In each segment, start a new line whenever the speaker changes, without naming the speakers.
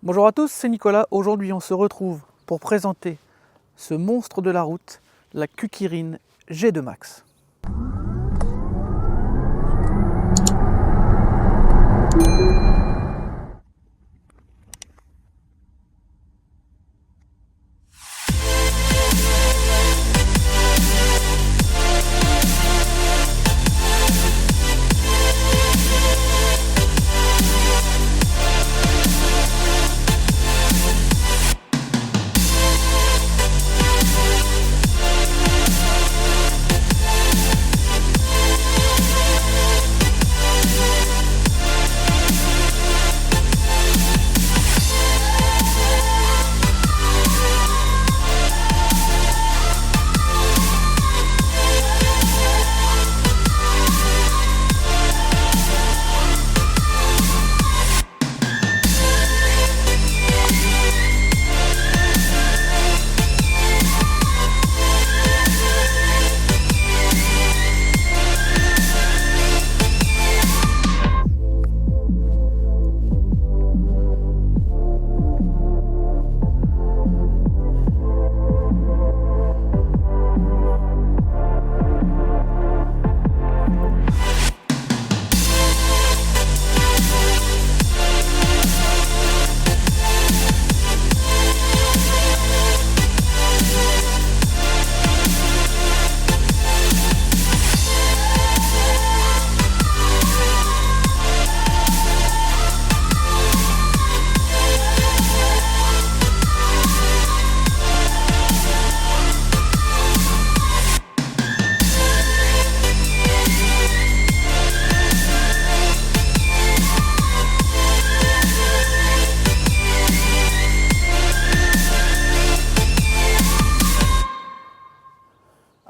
Bonjour à tous, c'est Nicolas. Aujourd'hui, on se retrouve pour présenter ce monstre de la route, la Kukirin G2 Max.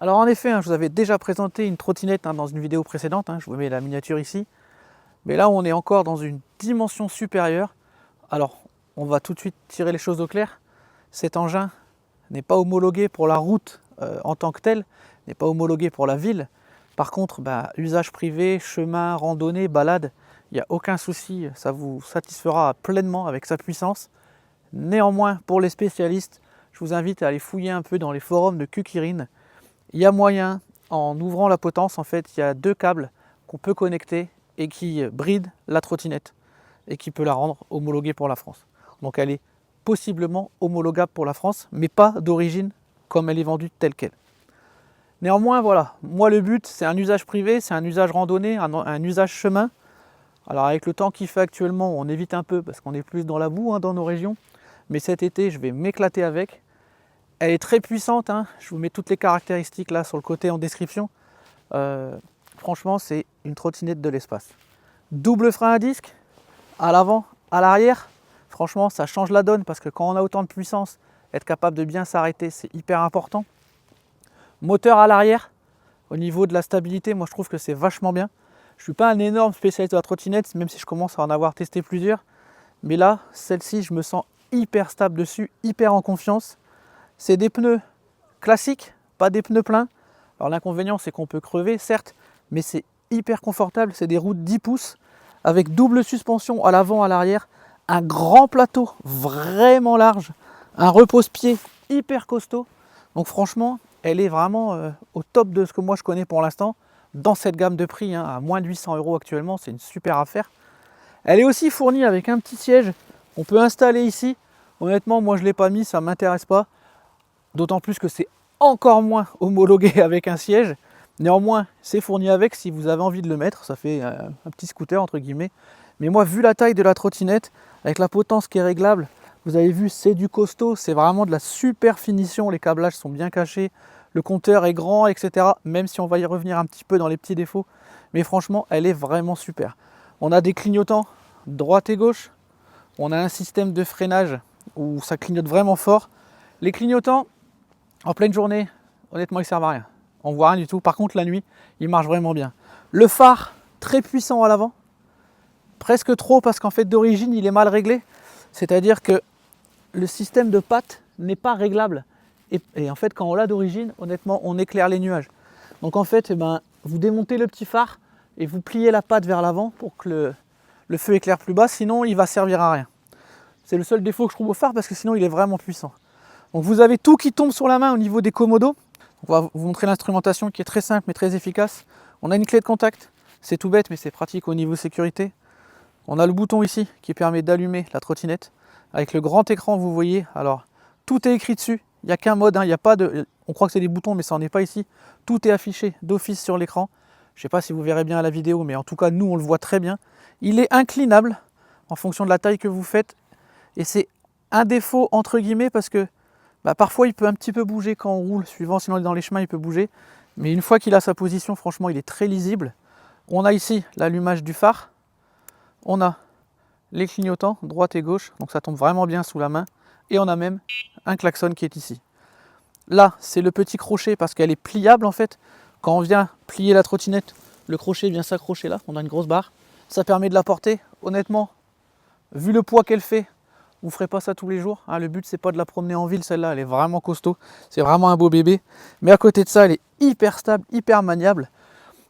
Alors en effet, je vous avais déjà présenté une trottinette dans une vidéo précédente, je vous mets la miniature ici. Mais là, on est encore dans une dimension supérieure. Alors, on va tout de suite tirer les choses au clair. Cet engin n'est pas homologué pour la route en tant que telle, n'est pas homologué pour la ville. Par contre, usage privé, chemin, randonnée, balade, il n'y a aucun souci, ça vous satisfera pleinement avec sa puissance. Néanmoins, pour les spécialistes, je vous invite à aller fouiller un peu dans les forums de Kukirin. Il y a moyen, en ouvrant la potence, en fait, il y a deux câbles qu'on peut connecter et qui brident la trottinette et qui peut la rendre homologuée pour la France. Donc elle est possiblement homologable pour la France, mais pas d'origine comme elle est vendue telle qu'elle. Néanmoins, voilà, moi le but, c'est un usage privé, c'est un usage randonnée, un usage chemin. Alors avec le temps qu'il fait actuellement, on évite un peu parce qu'on est plus dans la boue dans nos régions. Mais cet été, je vais m'éclater avec. Elle est très puissante, je vous mets toutes les caractéristiques là sur le côté en description. Franchement, c'est une trottinette de l'espace. Double frein à disque, à l'avant, à l'arrière. Franchement, ça change la donne parce que quand on a autant de puissance, être capable de bien s'arrêter, c'est hyper important. Moteur à l'arrière, au niveau de la stabilité, moi je trouve que c'est vachement bien. Je ne suis pas un énorme spécialiste de la trottinette, même si je commence à en avoir testé plusieurs. Mais là, celle-ci, je me sens hyper stable dessus, hyper en confiance. C'est des pneus classiques, pas des pneus pleins. Alors l'inconvénient, c'est qu'on peut crever, certes, mais c'est hyper confortable. C'est des roues de 10 pouces avec double suspension à l'avant, à l'arrière, un grand plateau vraiment large, un repose-pied hyper costaud. Donc franchement, elle est vraiment au top de ce que moi je connais pour l'instant. Dans cette gamme de prix, à moins de 800 € actuellement, c'est une super affaire. Elle est aussi fournie avec un petit siège qu'on peut installer ici. Honnêtement, moi je ne l'ai pas mis, ça ne m'intéresse pas. D'autant plus que c'est encore moins homologué avec un siège. Néanmoins, c'est fourni avec si vous avez envie de le mettre. Ça fait un petit scooter entre guillemets. Mais moi, vu la taille de la trottinette, avec la potence qui est réglable, vous avez vu, c'est du costaud. C'est vraiment de la super finition. Les câblages sont bien cachés. Le compteur est grand, etc. Même si on va y revenir un petit peu dans les petits défauts. Mais franchement, elle est vraiment super. On a des clignotants droite et gauche. On a un système de freinage où ça clignote vraiment fort. Les clignotants, en pleine journée, honnêtement, ils servent à rien. On voit rien du tout. Par contre, la nuit, ils marchent vraiment bien. Le phare, très puissant à l'avant. Presque trop parce qu'en fait, d'origine, il est mal réglé. C'est-à-dire que le système de pattes n'est pas réglable. Et en fait, quand on l'a d'origine, honnêtement, on éclaire les nuages. Donc en fait, vous démontez le petit phare et vous pliez la patte vers l'avant pour que le feu éclaire plus bas. Sinon, il va servir à rien. C'est le seul défaut que je trouve au phare parce que sinon il est vraiment puissant. Donc vous avez tout qui tombe sur la main au niveau des commodos. On va vous montrer l'instrumentation qui est très simple mais très efficace. On a une clé de contact, c'est tout bête mais c'est pratique au niveau sécurité. On a le bouton ici qui permet d'allumer la trottinette. Avec le grand écran, vous voyez, alors tout est écrit dessus. Il n'y a qu'un mode, il n'y a pas de... On croit que c'est des boutons mais ça n'en est pas ici. Tout est affiché d'office sur l'écran. Je ne sais pas si vous verrez bien à la vidéo, mais en tout cas nous on le voit très bien. Il est inclinable en fonction de la taille que vous faites. Et c'est un défaut entre guillemets parce que parfois il peut un petit peu bouger quand on roule, suivant si on est dans les chemins il peut bouger. Mais une fois qu'il a sa position, franchement il est très lisible. On a ici l'allumage du phare. On a les clignotants droite et gauche, donc ça tombe vraiment bien sous la main. Et on a même un klaxon qui est ici. Là c'est le petit crochet parce qu'elle est pliable en fait. Quand on vient plier la trottinette, le crochet vient s'accrocher là, on a une grosse barre. Ça permet de la porter. Honnêtement, vu le poids qu'elle fait, vous ne ferez pas ça tous les jours. Hein. Le but, c'est pas de la promener en ville, celle-là, elle est vraiment costaud. C'est vraiment un beau bébé. Mais à côté de ça, elle est hyper stable, hyper maniable.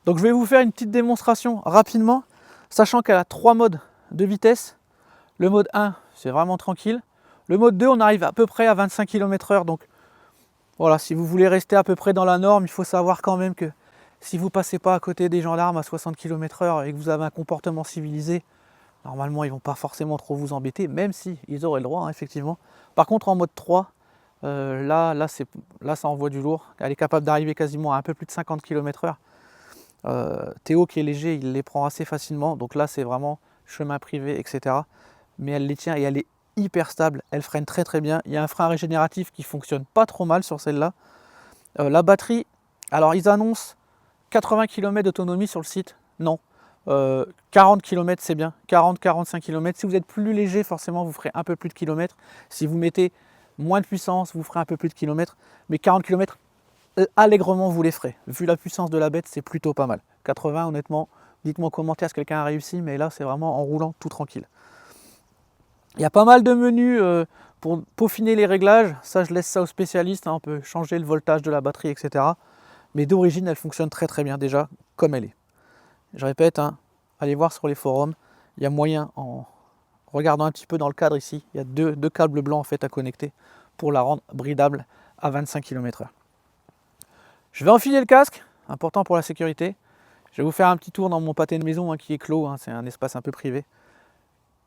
Donc je vais vous faire une petite démonstration rapidement, sachant qu'elle a 3 modes de vitesse. Le mode 1, c'est vraiment tranquille. Le mode 2, on arrive à peu près à 25 km/h. Donc voilà, si vous voulez rester à peu près dans la norme, il faut savoir quand même que si vous ne passez pas à côté des gendarmes à 60 km/h et que vous avez un comportement civilisé, normalement ils ne vont pas forcément trop vous embêter, même si ils auraient le droit, hein, effectivement. Par contre en mode 3, là ça envoie du lourd. Elle est capable d'arriver quasiment à un peu plus de 50 km/h. Théo qui est léger, il les prend assez facilement. Donc là c'est vraiment chemin privé, etc. Mais elle les tient et elle est hyper stable. Elle freine très très bien. Il y a un frein régénératif qui fonctionne pas trop mal sur celle-là. La batterie, alors ils annoncent 80 km d'autonomie sur le site. Non. 40 km c'est bien, 40-45 km. Si vous êtes plus léger, forcément vous ferez un peu plus de kilomètres. Si vous mettez moins de puissance, vous ferez un peu plus de kilomètres. Mais 40 km, allègrement vous les ferez. Vu la puissance de la bête, c'est plutôt pas mal. 80 honnêtement, dites-moi en commentaire si quelqu'un a réussi, mais là c'est vraiment en roulant tout tranquille. Il y a pas mal de menus pour peaufiner les réglages. Ça je laisse ça aux spécialistes, hein. On peut changer le voltage de la batterie, etc. Mais d'origine elle fonctionne très très bien déjà comme elle est. Je répète, hein, allez voir sur les forums, il y a moyen, en regardant un petit peu dans le cadre ici, il y a deux câbles blancs en fait à connecter pour la rendre bridable à 25 km/h. Je vais enfiler le casque, important pour la sécurité. Je vais vous faire un petit tour dans mon pâté de maison, hein, qui est clos, hein, c'est un espace un peu privé.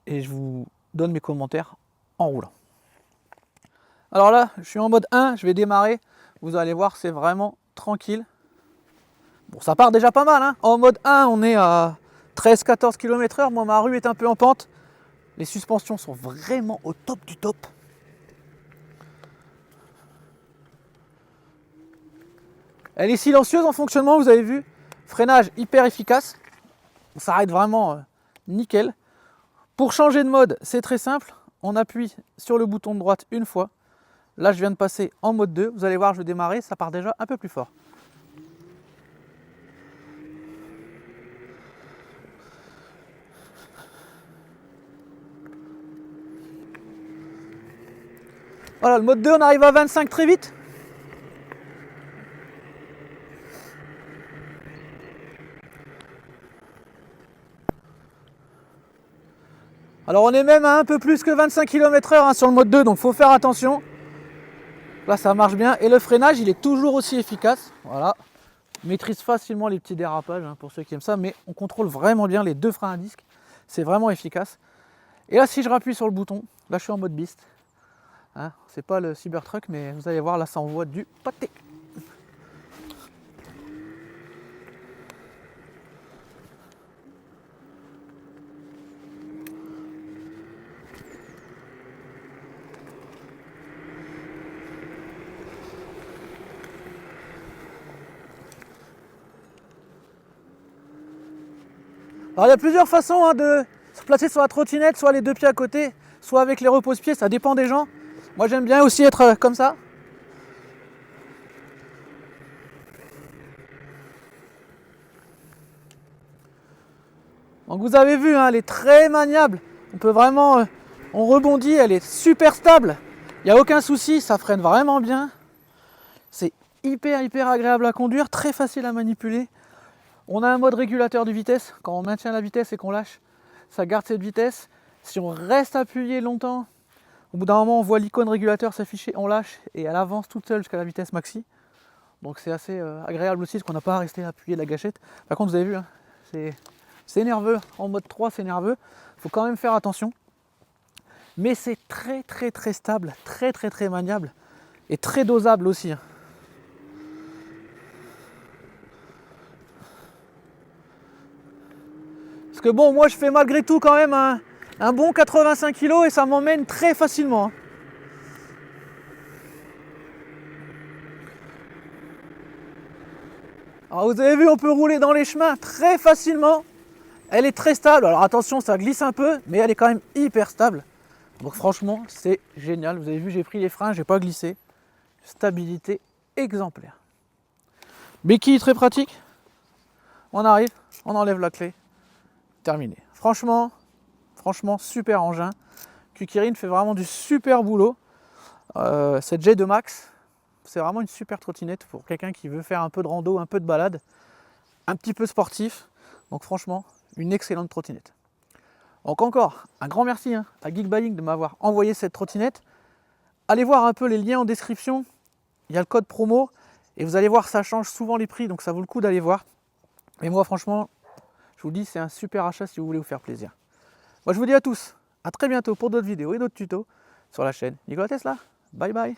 Et je vous donne mes commentaires en roulant. Alors là, je suis en mode 1, je vais démarrer. Vous allez voir, c'est vraiment tranquille. Bon, ça part déjà pas mal, hein. En mode 1, on est à 13-14 km/h. Moi, ma rue est un peu en pente. Les suspensions sont vraiment au top du top. Elle est silencieuse en fonctionnement, vous avez vu. Freinage hyper efficace. On s'arrête vraiment nickel. Pour changer de mode, c'est très simple. On appuie sur le bouton de droite une fois. Là, je viens de passer en mode 2. Vous allez voir, je vais démarrer, ça part déjà un peu plus fort. Voilà, le mode 2, on arrive à 25 très vite. Alors on est même à un peu plus que 25 km/h, hein, sur le mode 2, donc il faut faire attention. Là ça marche bien. Et le freinage, il est toujours aussi efficace. Voilà. On maîtrise facilement les petits dérapages, hein, pour ceux qui aiment ça, mais on contrôle vraiment bien les deux freins à disque. C'est vraiment efficace. Et là, si je rappuie sur le bouton, là je suis en mode Beast. Hein, c'est pas le Cybertruck, mais vous allez voir, là ça envoie du pâté. Alors il y a plusieurs façons, hein, de se placer sur la trottinette, soit les deux pieds à côté, soit avec les repose-pieds, ça dépend des gens. Moi j'aime bien aussi être comme ça. Donc vous avez vu, hein, elle est très maniable. On peut vraiment, on rebondit, elle est super stable. Il n'y a aucun souci, ça freine vraiment bien. C'est hyper agréable à conduire, très facile à manipuler. On a un mode régulateur de vitesse. Quand on maintient la vitesse et qu'on lâche, ça garde cette vitesse. Si on reste appuyé longtemps, Au bout d'un moment, on voit l'icône régulateur s'afficher, on lâche et elle avance toute seule jusqu'à la vitesse maxi. Donc c'est assez agréable aussi, parce qu'on n'a pas à rester à appuyer la gâchette. Par contre, vous avez vu, hein, c'est nerveux. En mode 3, c'est nerveux. Il faut quand même faire attention. Mais c'est très très très stable, très très très maniable et très dosable aussi. Parce que bon, moi je fais malgré tout quand même un bon 85 kg et ça m'emmène très facilement. Alors vous avez vu, on peut rouler dans les chemins très facilement. Elle est très stable. Alors attention, ça glisse un peu, mais elle est quand même hyper stable. Donc franchement, c'est génial. Vous avez vu, j'ai pris les freins, j'ai pas glissé. Stabilité exemplaire. Béquille très pratique. On arrive, on enlève la clé. Terminé. Franchement, super engin. Kukirin fait vraiment du super boulot. Cette G2 Max, c'est vraiment une super trottinette pour quelqu'un qui veut faire un peu de rando, un peu de balade, un petit peu sportif. Donc franchement, une excellente trottinette. Donc encore, un grand merci à Geekbuying de m'avoir envoyé cette trottinette. Allez voir un peu les liens en description. Il y a le code promo et vous allez voir, ça change souvent les prix, donc ça vaut le coup d'aller voir. Mais moi franchement, je vous dis, c'est un super achat si vous voulez vous faire plaisir. Moi je vous dis à tous, à très bientôt pour d'autres vidéos et d'autres tutos sur la chaîne Nicolas Tesla. Bye bye.